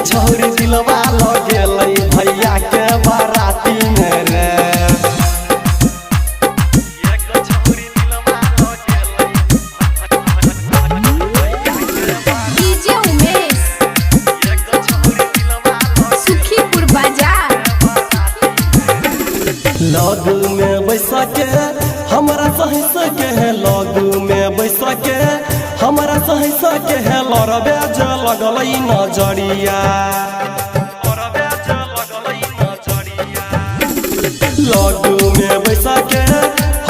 छौरी दिलवा लगेलै भैया के बाराती में रे। डीजे उमेश सुखीपुर बाजार। लगू में बैस के हमारा सही सके है, लगू में बैस के हमारा सही सके है, लड़बे जे लगलै नजरिया। लगू में बैस के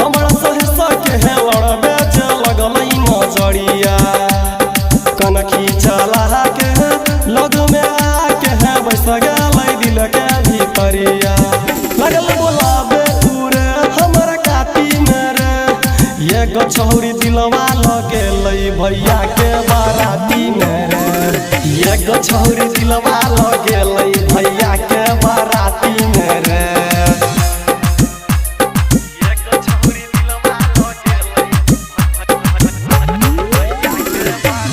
हमारा सही सके है, लड़बे जे लगलै नजरिया। कनखी चला के लगू में आके है, बैस गेलै दिल के भीतरिया। लगल बोलाबे उरे हमारा काटी में रे, एगो छौरी दिलवा लगेलै भैया के बाराती में रे। एगो छौरी दिलवा लगेलै भैया के बाराती में रे।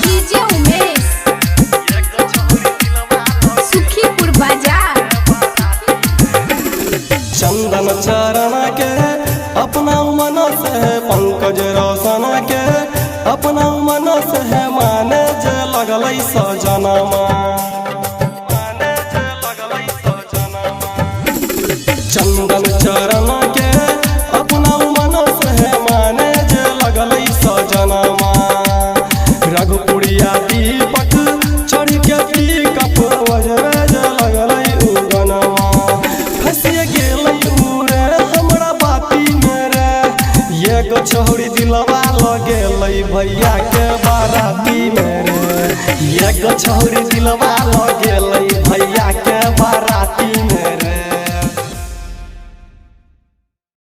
डीजे उमेश सुखीपुर बाजार। चंदन चरण के अपना मन से, पंकज रोशन के अपना मन से है, माने जे लगलै सजनमा। चंदन चरण के अपना मन से है, माने जे लगलै सजनमा। रघुपुरिया दीपक चढ़ के पिकअप बजबे जे लगलै उगनमा। फंसिए गेलै उरे हमरा बाती में रे, एगो छौरी दिलवा लगेलै भैया के बाराती में रे। एगो छौरी दिलवा लगेलै भैया के बाराती में।